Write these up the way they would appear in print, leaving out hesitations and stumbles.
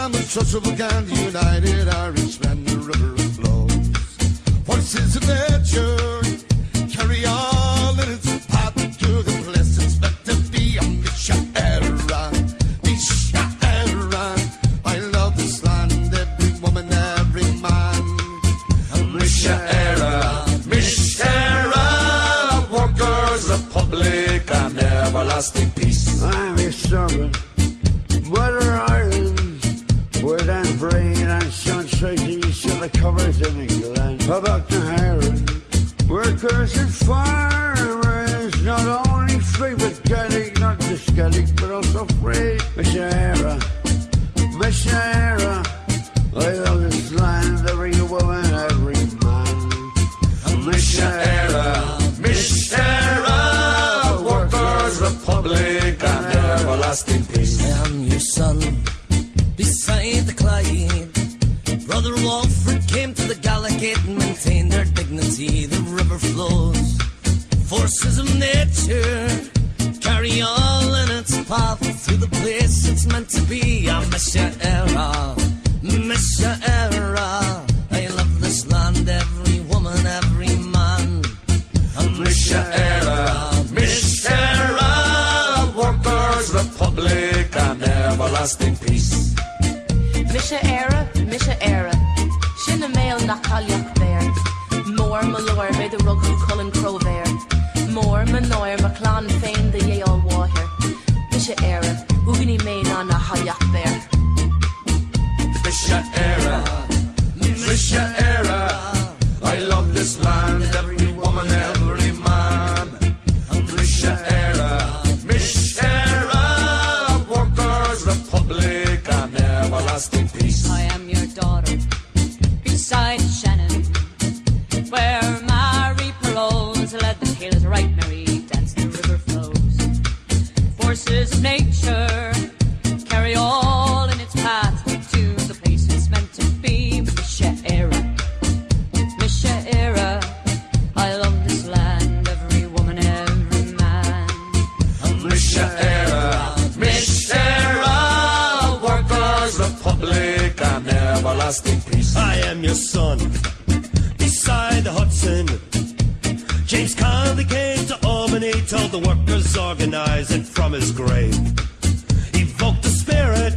I'm a trustful kind United Irishman, the river flows. Forces of nature carry all in its path to the place it's meant to be. I'm Misha-era, Misha-era. I love this land, every woman, every man. I'm Misha-era, Misha-era. Workers' Republic and everlasting peace. I'm a servant. Weather Islands, wood and brain and sunshine, east of the covers in England. About the Heron, workers and farmers, not only free but Gaelic, not just Gaelic, but also free. Misha-era, Misha-era, I love this land, every woman, every man. Misha-era, Misha-era, Workers' Republic and everlasting peace. I am your son, beside the Clyde. Brother Walford came to the Gallagate and maintained their dignity. The river flows, forces of nature carry all in its path through the place it's meant to be. I'm Misha-era, Misha-era. I love this land, every woman, every man. I'm Misha-era, Misha-era, Workers' Republic and everlasting peace. Misha-era, Misha-era, Shinna mail na Kalyak bear. More Malor by the rug who Cullen Crow bear. More Manoir McClan Fain the Yale Water. Misha-era, Ugini main on a Hayak bear. Misha-era, Misha-era, I love this land, every woman, every man. Misha-era, Misha-era, Workers' Republic and everlasting peace. I am your daughter, beside Shannon, where Mary Perrose led the tailors right merry, dance the river flows. Forces of nature carry all in its path to the place it's meant to be. Misha-era, Misha-era, I love this land, every woman, every man. Misha-era, Misha-era, Workers' Republic and everlasting peace. I am your son, beside the Hudson. James Conley came to Albany, told the workers organize it from his grave. Evoked the spirit,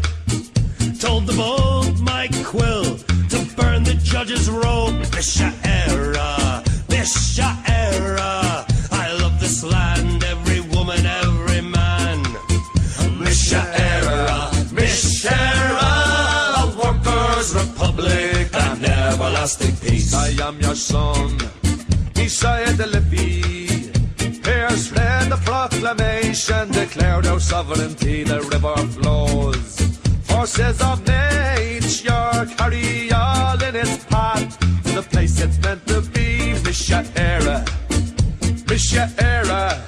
told the bold Mike Quill to burn the judge's robe. Misha-era, Misha-era, I love this land, every woman, every man. Misha-era, Misha-era, Workers' Republic and everlasting peace. I am your son, beside the Liffey. Pierce read the proclamation, declared our sovereignty, the river flows. Forces of nature carry all in its path to the place it's meant to be. Misha-era, Misha-era,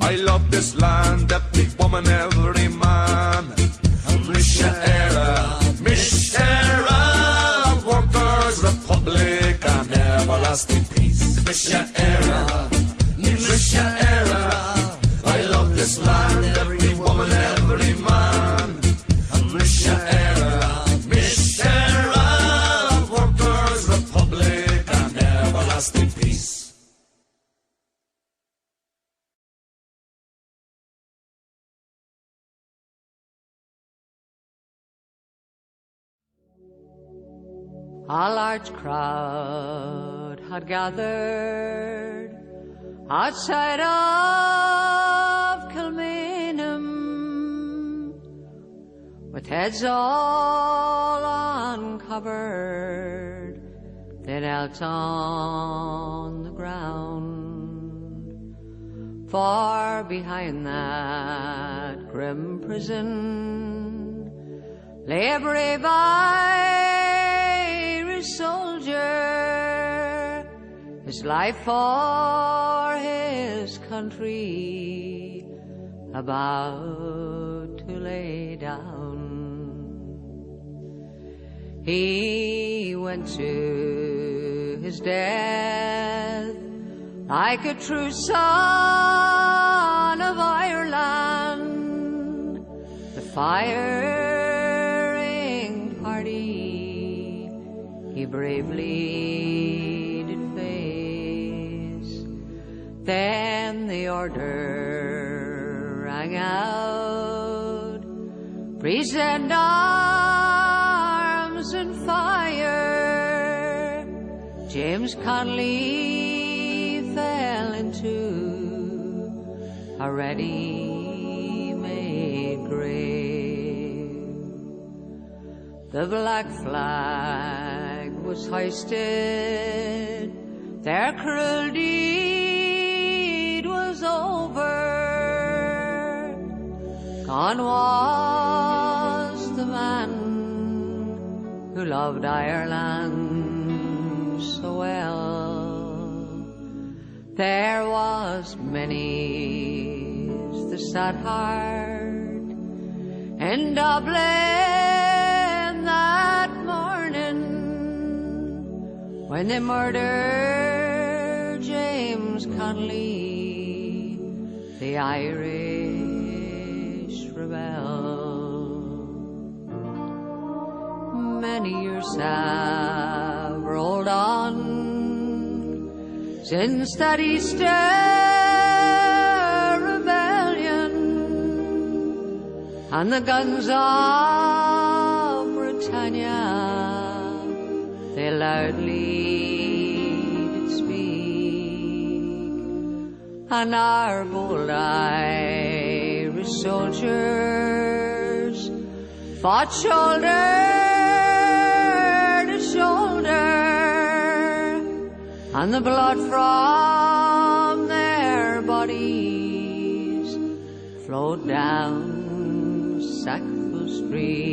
I love this land, every woman, every man. Misha-era, Misha-era, Workers' Republic and everlasting peace. Misha-era, Misha-era, I love this land, every woman, every man. Misha-era, Misha-era, Workers' Republic and everlasting peace. A large crowd had gathered outside of Kilmainham, with heads all uncovered. They knelt on the ground, far behind that grim prison lay a brave Irish soldier, his life for his country about to lay down. He went to his death like a true son of Ireland, the fire-ringed he bravely did face. Then the order rang out, present arms and fire. James Connolly fell into a ready-made grave. The black flag was hoisted, their cruel deed was over. Gone was the man who loved Ireland so well. There was many's the sad heart in Dublin that morning when they murdered James Connolly, the Irish rebel. Many years have rolled on since that Easter rebellion, and the guns of Britannia, they loudly did speak, and our bold Irish soldiers fought shoulder to shoulder, and the blood from their bodies flowed down Sackville Street.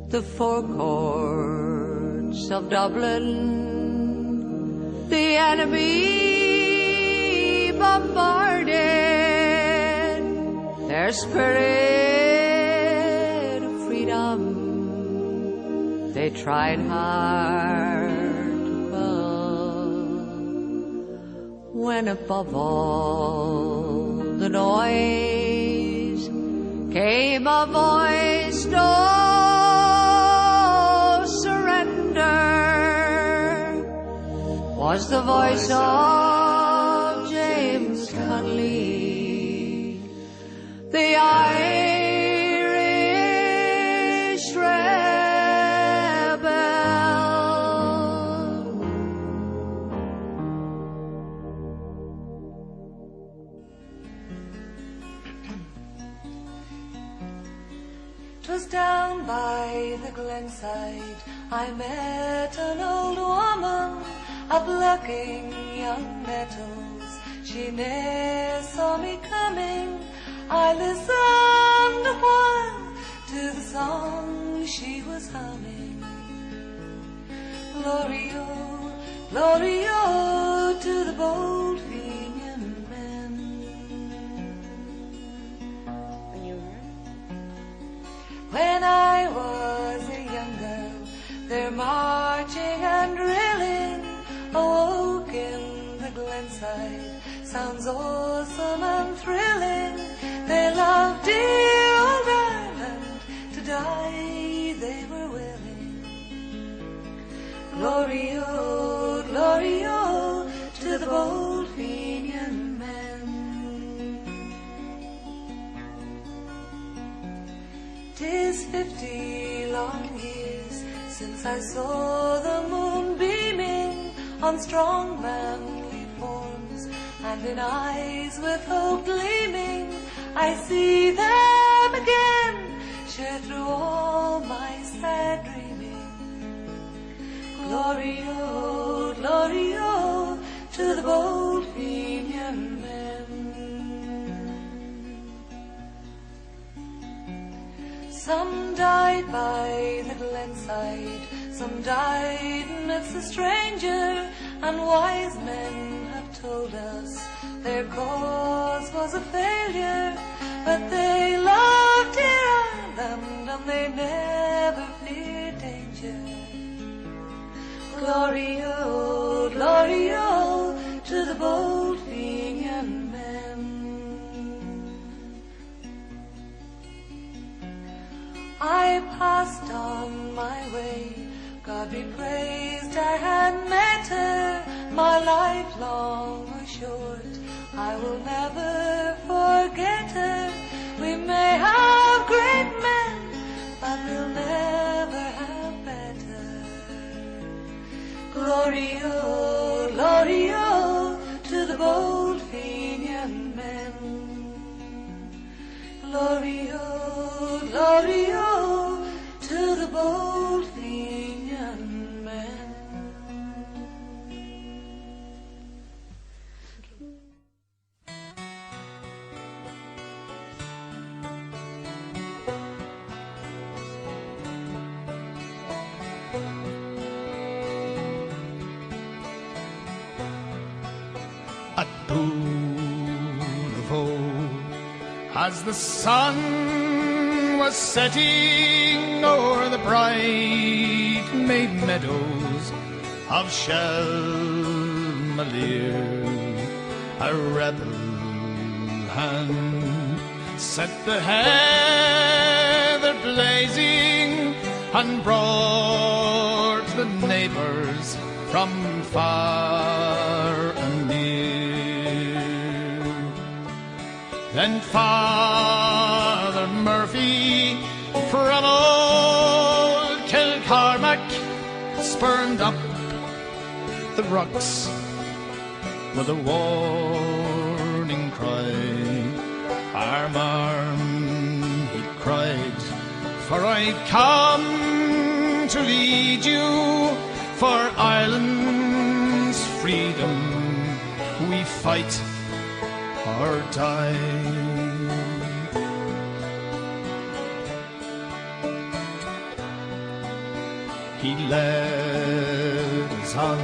The forecourts of Dublin the enemy bombarded, their spirit of freedom they tried hard to quell. When above all the noise came a voice, no surrender, was the voice of James Connolly, the Irish rebel. "'Twas down by the glenside I met an old woman, a plucking young nettles. She ne'er saw me coming. I listened a while to the song she was humming. Glory-o, glory-o to the bold Fenian men." When I was a young girl, their marching and drilling awoke in the glenside, sounds awesome and thrilling. They loved dear old Ireland, to die they were willing. Glory-o, glory-o to the bold Fenian men. 'Tis 50 long years since I saw the moon beaming on strong manly forms, and in eyes with hope gleaming, I see them again, share through all my sad dreaming. Glory-o, glory-o to the bold Fenian men. Some died by the glenside, some died amidst the stranger, and wise men have told us their cause was a failure, but they loved dear Ireland and they never feared danger. Glory-o, glory-o to the bold Fenian men. I passed on my way. God be praised, I had met her, my life long or short. I will never forget her. We may have great men, but we'll never have better. Glory-o, glory-o, to the bold Fenian men. Glory-o, glory-o, to the bold Fenian men. At Boonavoe, as the sun was setting o'er the bright made meadows of Shelmalier, a rebel hand set the heather blazing and brought the neighbours from far and near. Then Father Murphy from old Kilcormac spurned up the rocks with a warning cry. Arm, arm, he cried, for I've come to lead you for Ireland's freedom. We fight or die. He led us on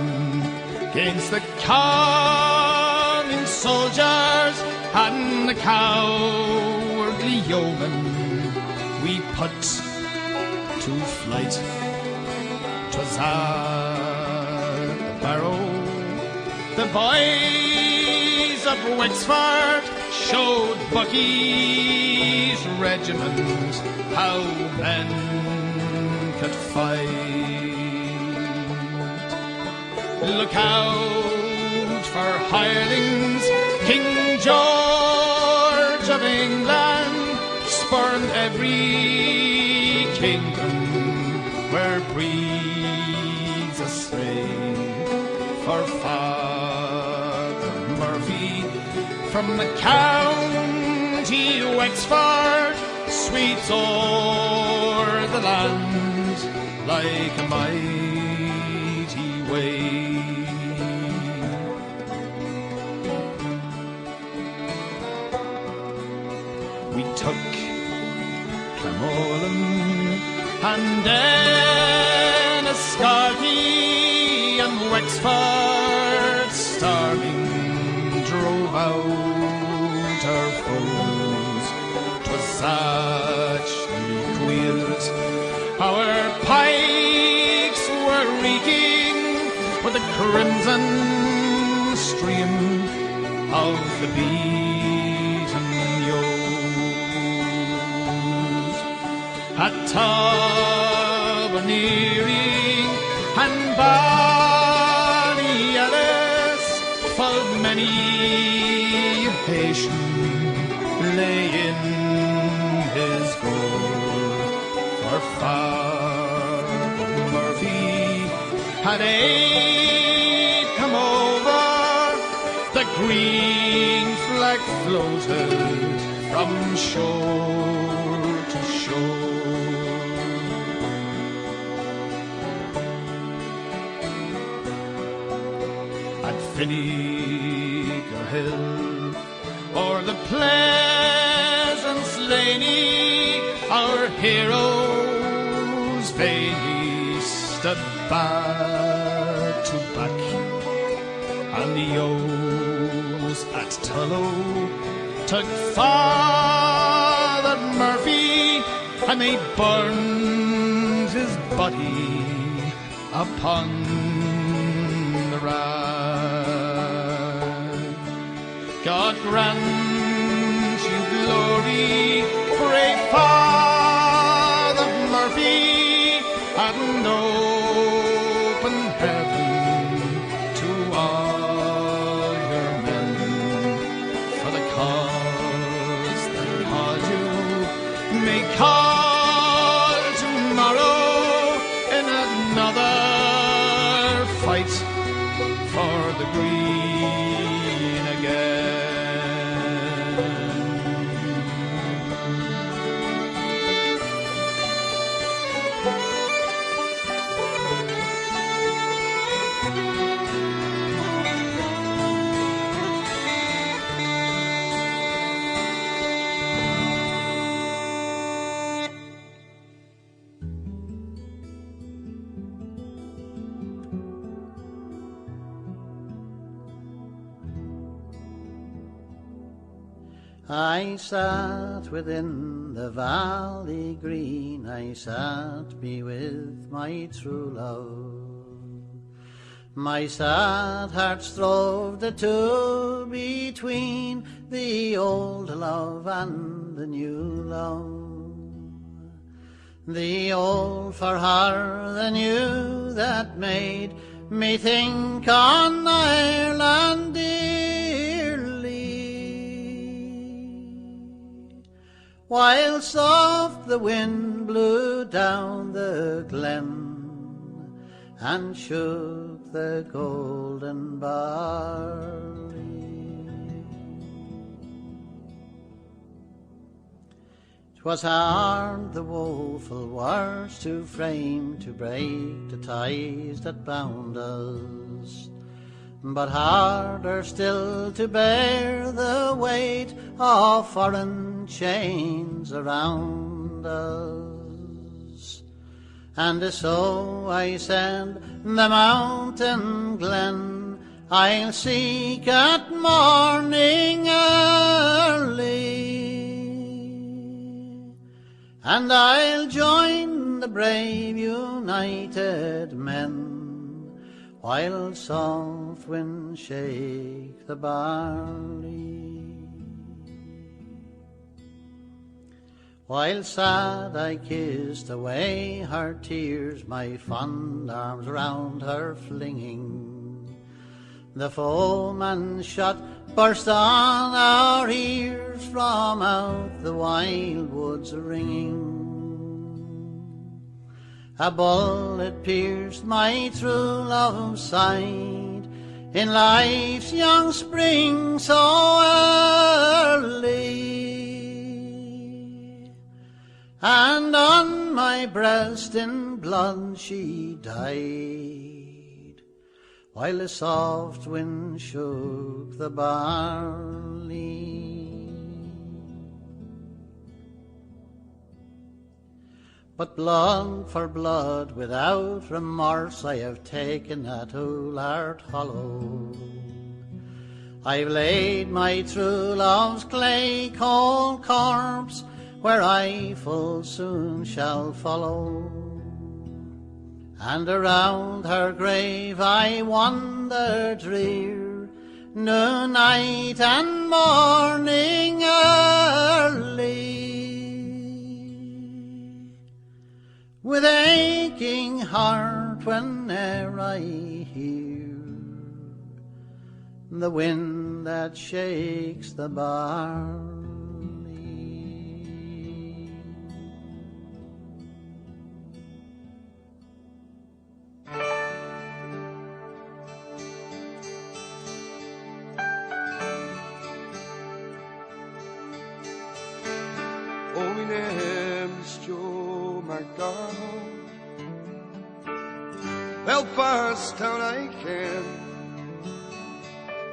against the coming soldiers and the cowardly yeomen. We put to flight. 'Twas at the Barrow. The boys of Wexford showed Bucky's regiment how men could fight. Look out for hirelings. King George of England spurned every kingdom where breathes a slave. For Father Murphy from the county Wexford sweeps o'er the land like a mighty wave. We took Clamolin and then Escarty and Wexford starving drove out our foes. 'Twas such queers. Our pikes were reeking with the crimson stream of the beaten yeos. At Taberneering and Ballyellis followed many a patient lay in his gore. For Father Murphy had aid come over, the green flag floated from shore to shore. Finnegar Hill or the Pleasance Laney, our heroes faced a back to back, and the O's at Tullow took Father Murphy and they burned his body upon the rag. God grant you glory, brave Father sea and open heaven to all your men for the cause that called you may call tomorrow in another fight for the green again. I sat within the valley green, I sat me with my true love. My sad heart strove the two between the old love and the new love. The old for her, the new that made me think on Ireland dearly. While soft the wind blew down the glen and shook the golden barley. 'Twas hard the woeful words to frame to break the ties that bound us, but harder still to bear the weight of foreign chains around us. And so I said, the mountain glen I'll seek at morning early, and I'll join the brave united men while soft winds shake the barley. While sad I kissed away her tears, my fond arms round her flinging, the foeman's shot burst on our ears from out the wild woods ringing. A bullet pierced my true love's side in life's young spring so early, and on my breast in blood she died, while a soft wind shook the barley. But blood for blood, without remorse, I have taken that Oulart Hollow. I've laid my true love's clay cold corpse where I full soon shall follow, and around her grave I wander drear, noon, night, and morning early, with aching heart whene'er I hear the wind that shakes the barley. Oh, my name's Joe MacDonald, Belfast town I ken,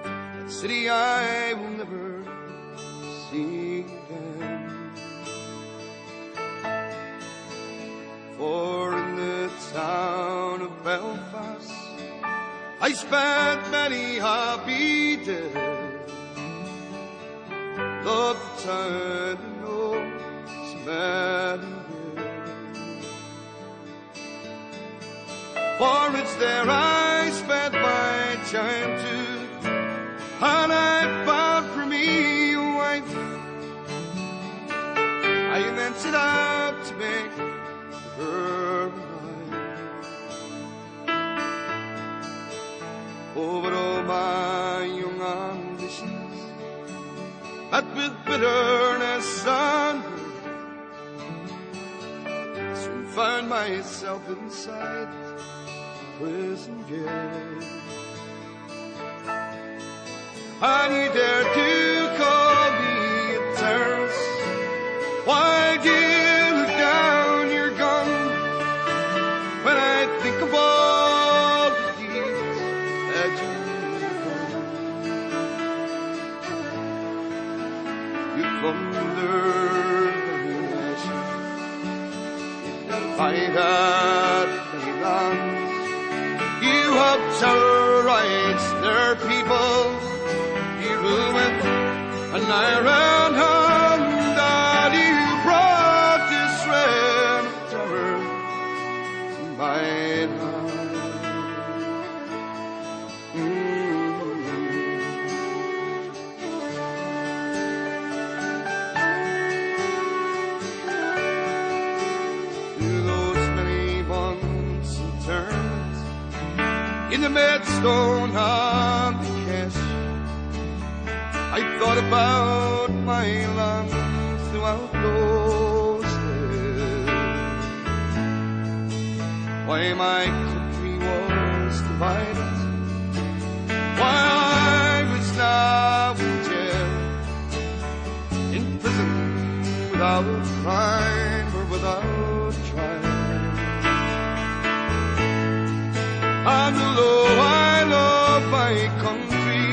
that city I will never see again. For in the town of Belfast I spent many happy days. Loved the town and know so many ways. For it's there I spent my time too, and I found for me a wife. I then set out to make her bitterness and soon found myself inside prison gate. And you dare to call me a terrorist. Why do you look down your gun when I think of all the deeds that you've done? You plundered many nations, you divided many lands, you have terrorized their people, you ruined an iron hand, that you brought this reign of terror to my land. Through those many months and turns in the Maidstone and the Cash, I thought about my land throughout those days. Why my country was divided, why I was now in jail, in prison without crime or without trial. And although I love my country,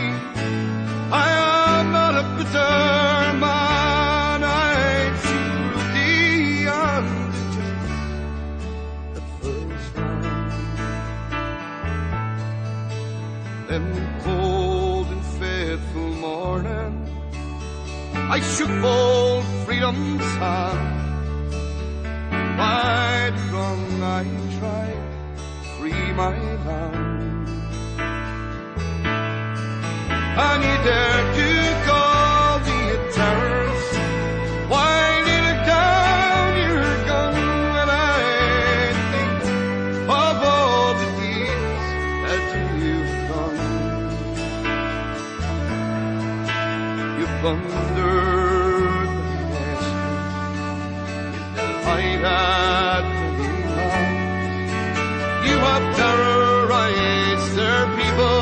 I am not a bitter man. I'd see cruelty and injustice at first hand. Then cold and faithful morning, I shook old freedom's hand. Right or wrong, I tried to free my land. And you dare to call me a terrorist. Why do you look down your gun when I think of all the deeds that you've done? You plundered the nation, you divided many lands, you have terrorized their people.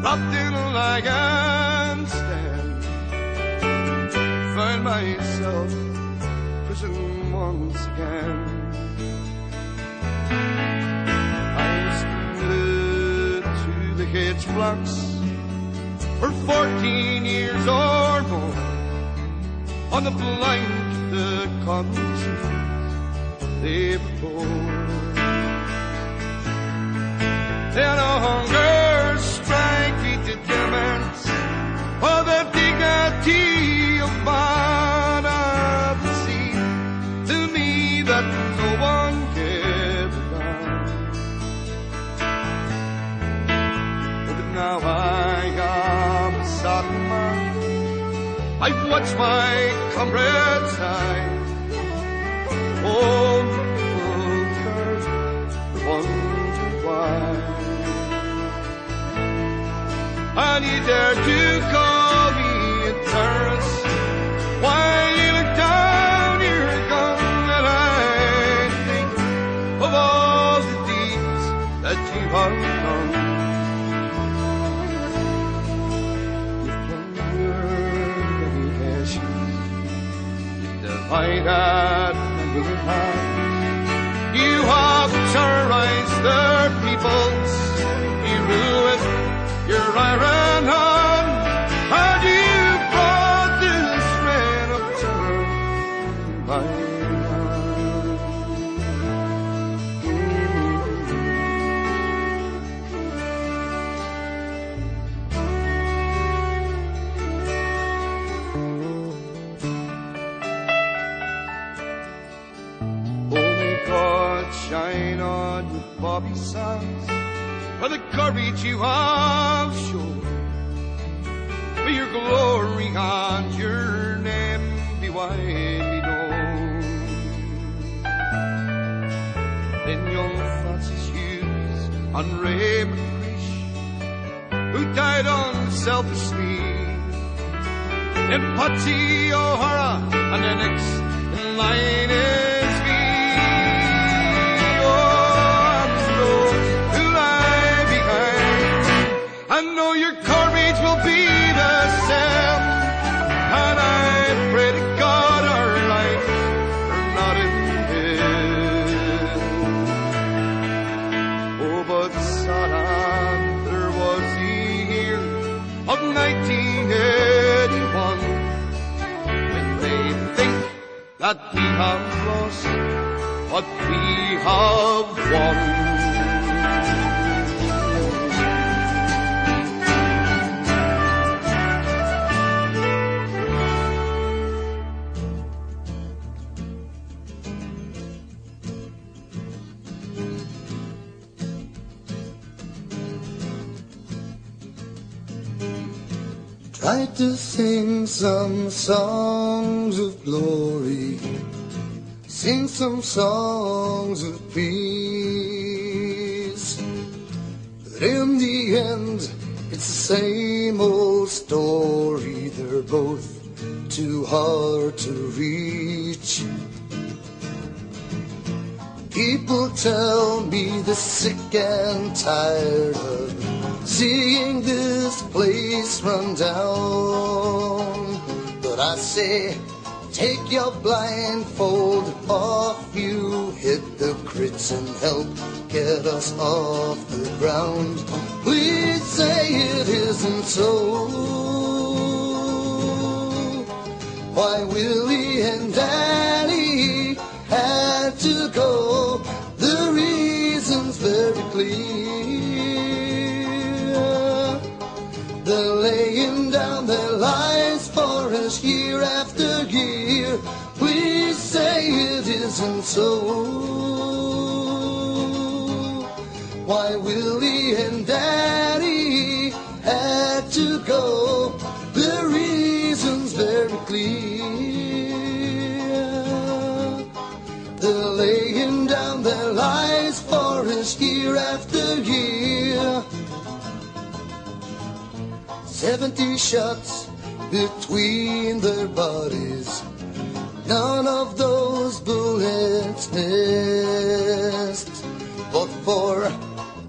Dropped in like and stand, find myself prison once again. I was glued to the hedge blocks for 14 years or more, on the blank the conscience they bore. Then a hunger strike me to demands for the dignity of man. I've seen to me that no one gave a damn. But now I am a sad man. I've watched my comrades die. Oh, the wonder why. And you dare to call me a terrorist. Why you look down your gun and I think of all the deeds that you have done. You've plundered many nations, you've divided many lands, you have terrorized their peoples, you ruined your iron hand, and you brought this reign of terror to my land. sons for the courage you have shown. May your glory and your name be widely known. Then young Francis Hughes and Raymond Rish, who died unselfishly, and Patty O'Hara, and the next in line is me. Oh, and those who lie behind, I know your courage will be the same, and I pray to God our lives are not in vain. Oh, but Satan, there was the year of 1981, when they think that we have lost what we have won. Try to sing some songs of glory, sing some songs of peace, but in the end it's the same old story. They're both too hard to reach. People tell me they're sick and tired of seeing this place run down. But I say, take your blindfold off, you hit the crits and help get us off the ground. Please say it isn't so. Why Willie and Danny had to go, the reason's very clear. They're laying down their lives for us year after year. Please say it isn't so. Why Willie and Daddy had to go, the reason's very clear. They're laying down their lives for us year after year. 70 shots between their bodies, none of those bullets missed. But for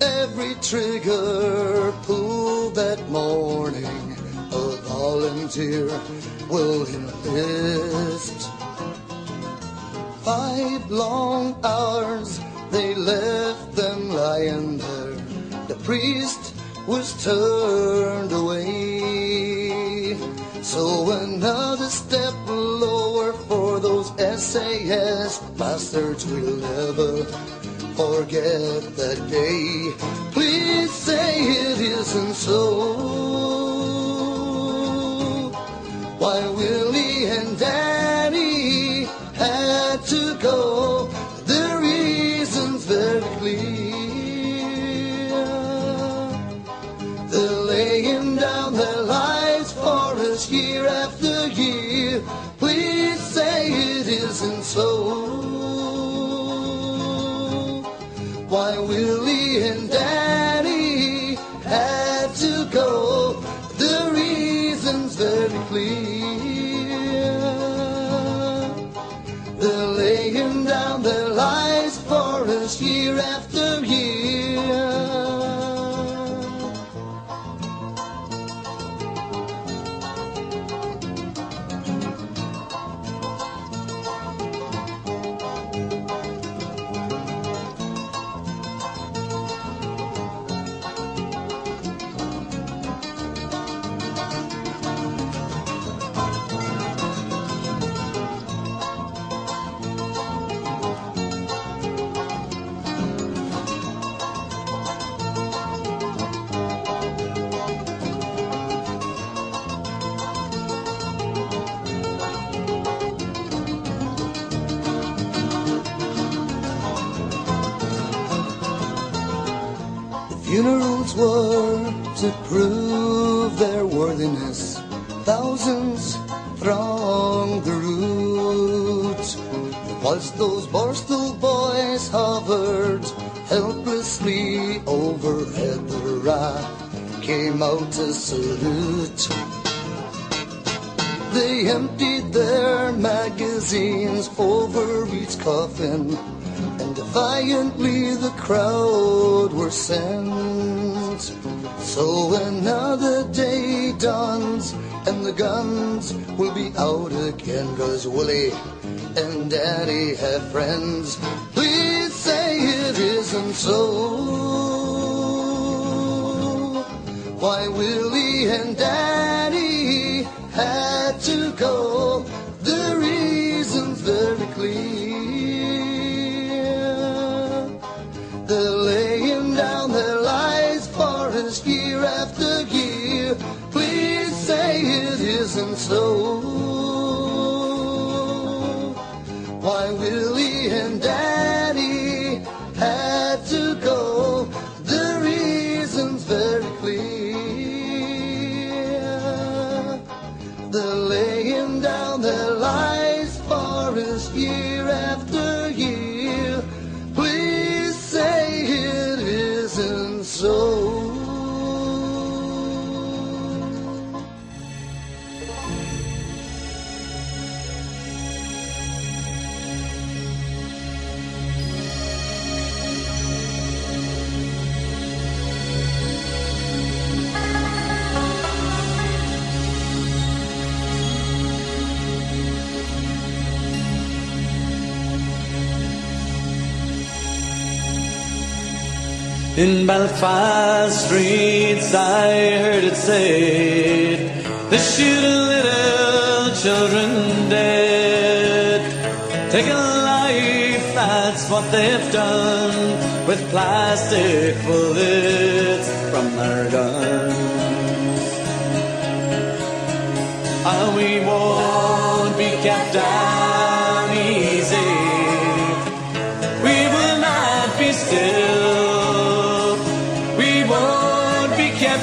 every trigger pulled that morning, a volunteer will enlist. 5 long hours they left them lying there. The priest was turned away. So another step lower for those SAS bastards. We'll never forget that day. Please say it isn't so. Why Willie and Danny had to go, the reason's very clear. They're laying down their lives for us year after year. Please say it isn't so. Why Willie and Danny had to go, the reason's very clear. They're laying down their lives for us year after year. Funerals were to prove their worthiness. Thousands thronged the route. Whilst those Borstal boys hovered helplessly overhead, the wrath came out to salute. They emptied their magazines over each coffin, and defiantly the crowd were sent. So another day dawns, and the guns will be out again, 'cause Willie and Daddy have friends. Please say it isn't so. Why Willie and Daddy had to go, the reason's very clear. They're laying down their lives for us year after year. Please say it isn't so. Why Willie and Daddy had to go, the reason's very clear. They're laying down their lives for us year after year. Please say it isn't so. In Belfast streets I heard it said, they shoot little children dead. Take a life, that's what they've done, with plastic bullets from their guns. And we won't be kept down easy, we will not be still.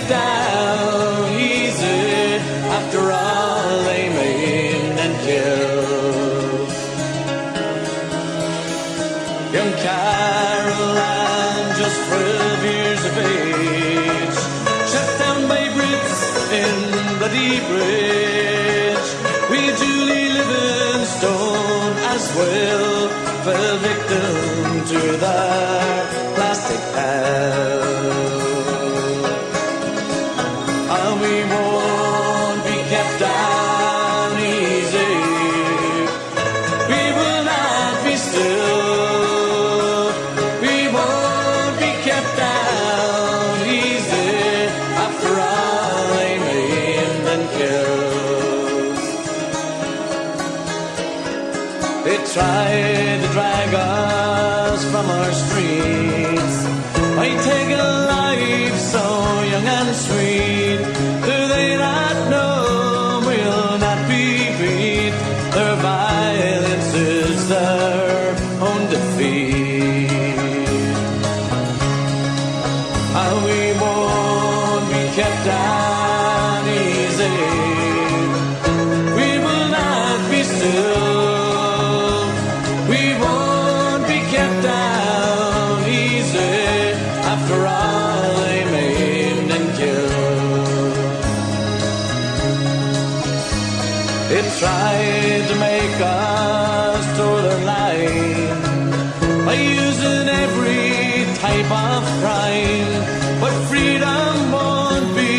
Down easy, after all they maimed and killed. Young Caroline, just 12 years of age, shot down by Brits in Bloody Bridge. We Julie Livingstone as well fell victim to their plastic hell. We won't be kept down easy, we will not be still. We won't be kept down easy, after all they maimed and killed. They tried to drag us from our streets, by taking a life so young and sweet. Do they not know we'll not be beat? Their violence is their own defeat. And we won't be kept down easy, we will not be still. We won't be kept down easy, after all they maimed and killed. They tried to make us toe their line by using every type of crime, but freedom won't be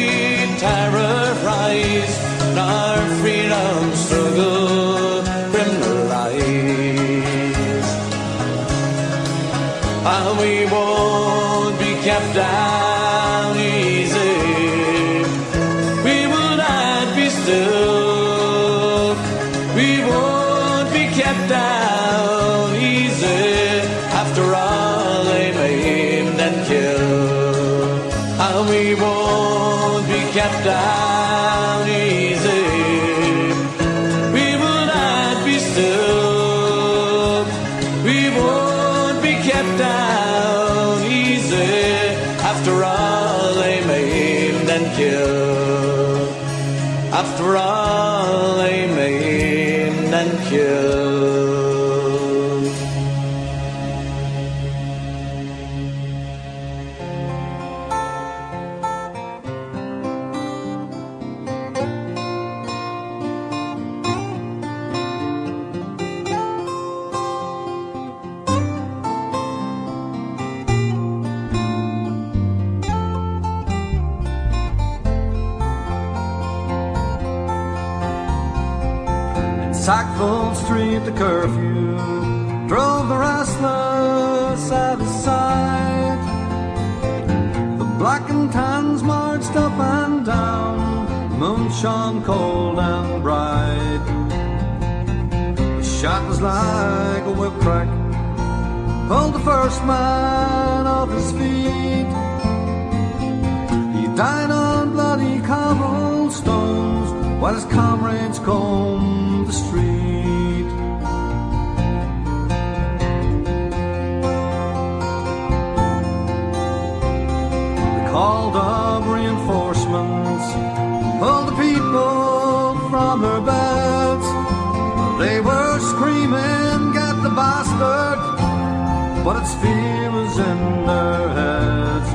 terrorized, nor freedom struggle criminalized. And we won't be kept down easy, we will not be still. We won't be kept down easy, after all they maimed and killed. And we won't be kept down easy, we will not be still. We won't be kept down easy, after all kill. After all they maimed and killed. Sackville Street, the curfew drove the restless out of sight. The black and tans marched up and down, the moon shone cold and bright. The shot was like a whip crack, pulled the first man off his feet. He died on bloody cobblestones while his comrades combed the street. They called up reinforcements, pulled the people from their beds. They were screaming, "Get the bastard!" but its fear was in their heads.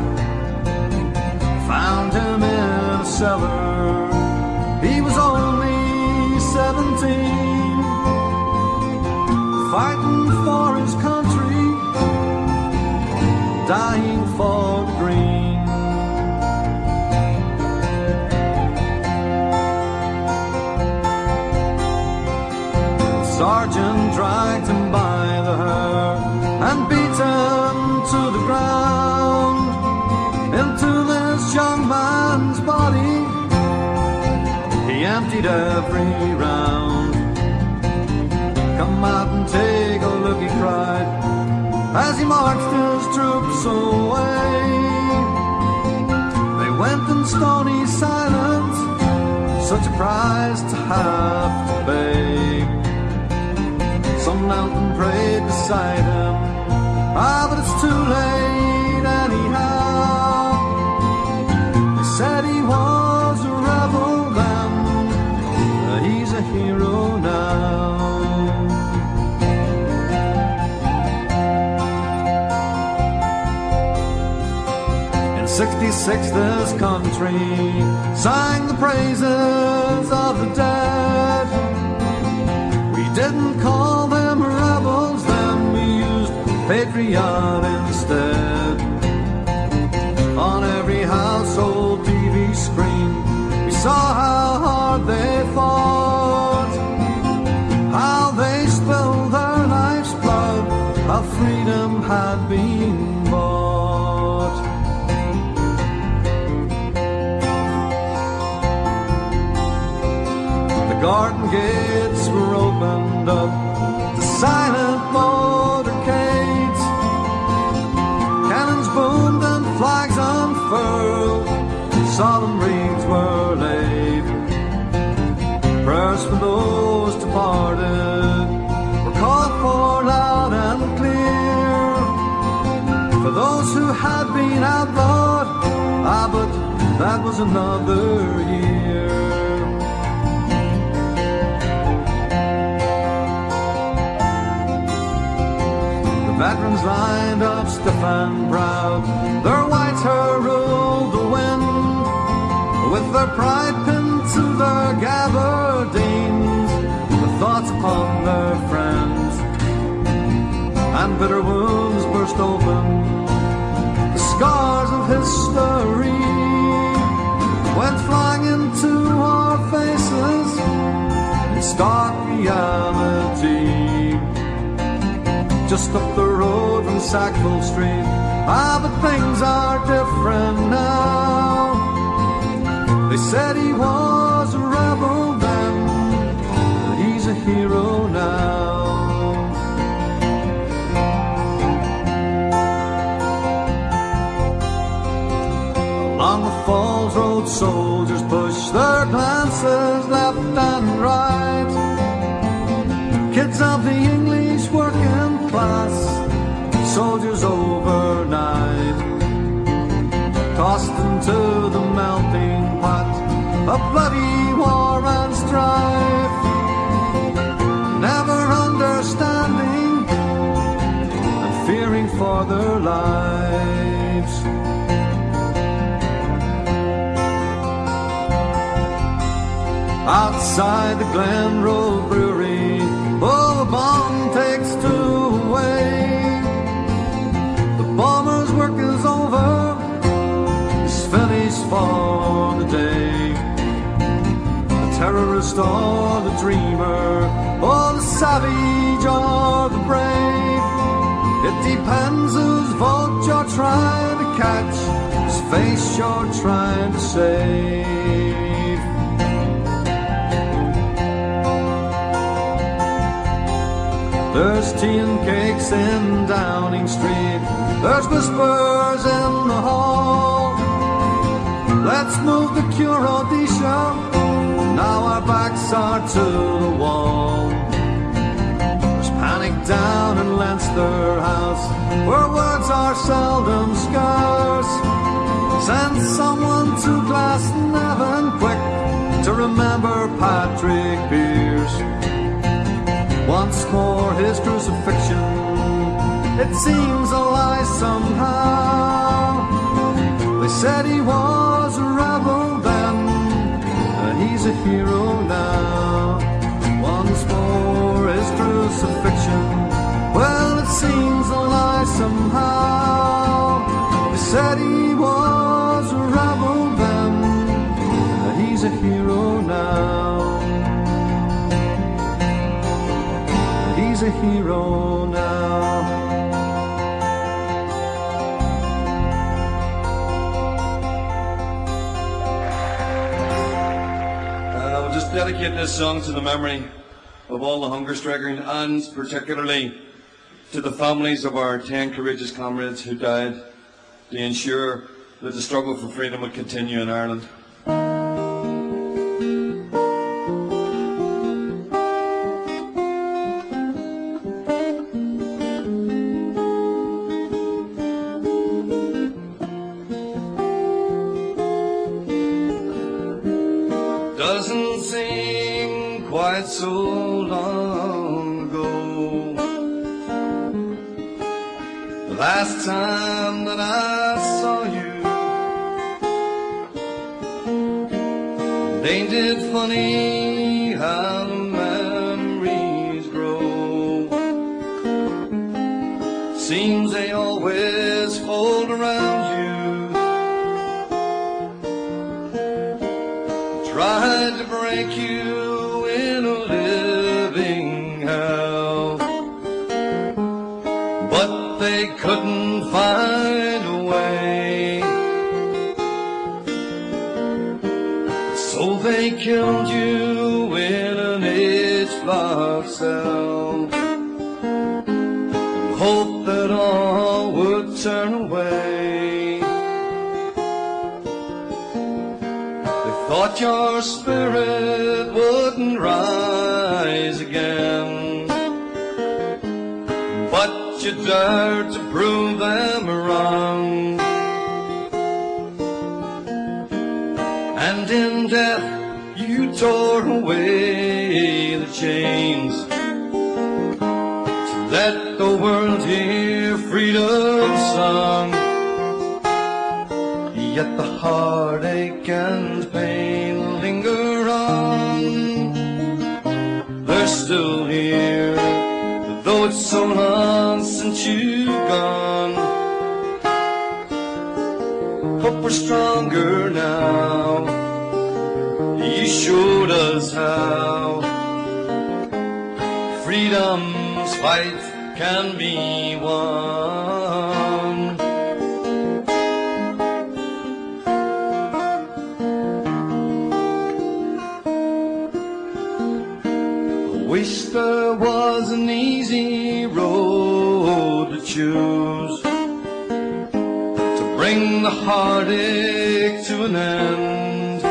Found him in a cellar, he was only 17, fighting for his country, dying for the green. The sergeant dragged him by the hair and beat him to the ground. Into this young man's body he emptied every round. "Come out and take a look," he cried, as he marched his troops away. They went in stony silence, such a price to have to pay. Some knelt and prayed beside him, but it's too late anyhow. They said he was a rebel then, he's a hero now. In '66 this country sang the praises of the dead. We didn't call them rebels then, we used patriot instead. On every household TV screen we saw how hard they fought, how they spilled their life's blood, how freedom had been bought. The garden gates were opened up to silent motorcades. Cannons boomed and flags unfurled, solemn wreaths were laid. Prayers for those departed were called for loud and clear. For those who had been outlawed, but that was another year. The veterans lined up stiff and proud, their white hair ruled the wind, with their pride pinned to their gabardines, the thoughts upon their friends, and bitter wounds burst open, the scars of history went flying into our faces in stark reality. Just up the road from Sackville Street, but things are different now. They said he was a rebel then, he's a hero now. Along the Falls Road soldiers push their glances left and right. Kids of the English working class, soldiers overnight, tossed into the melting pot of bloody war and strife, never understanding and fearing for their lives. Outside the Glen Road Brewery, oh, the bomb takes two away. The bomber's work is over, he's finished for the day. The terrorist or the dreamer, or the savage or the brave, it depends whose vote you're trying to catch, whose face you're trying to save. There's tea and cakes in Downing Street, there's whispers in the hall. Let's move the cure Odisha, now our backs are to the wall. There's panic down in Leinster House, where words are seldom scarce. Send someone to Glasnevin quick to remember Patrick Pearse. Once more his crucifixion, it seems a lie somehow. They said he was a rebel then, and he's a hero now. Once more his crucifixion, well, it seems a lie somehow. They said he was a rebel then, and he's a hero now. He's a hero now. We'll just dedicate this song to the memory of all the hunger stricken, and particularly to the families of our 10 courageous comrades who died to ensure that the struggle for freedom would continue in Ireland. Doesn't seem quite so long ago, the last time that I saw you. Ain't it funny how the memories grow? Seems they always fold around you. Tried to break you in a living hell, but they couldn't find a way. So they killed you in an H-block cell and hoped that all would turn away. Thought your spirit wouldn't rise again, but you dared to prove them wrong. And in death you tore away the chains to let the world hear freedom's song. Yet the heartache and pain linger on. They're still here, though it's so long since you've gone. Hope we're stronger now. You showed us how freedom's fight can be won. Wish there was an easy road to choose to bring the heartache to an end.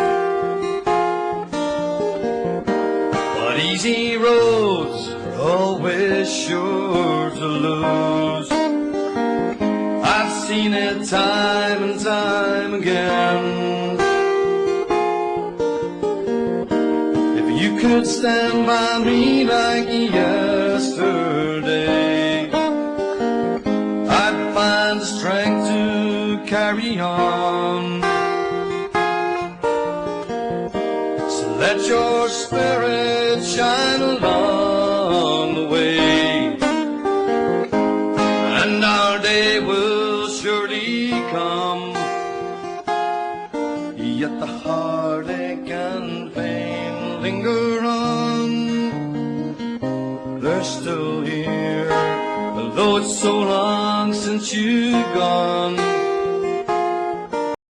But easy roads are always sure to lose. I've seen it time and time again. If you could stand by me like yesterday, I'd find the strength to carry on. So let your spirit shine along the way, and our day will surely come. Yet the heartache and pain linger on. They're still here, although it's so long since you've gone.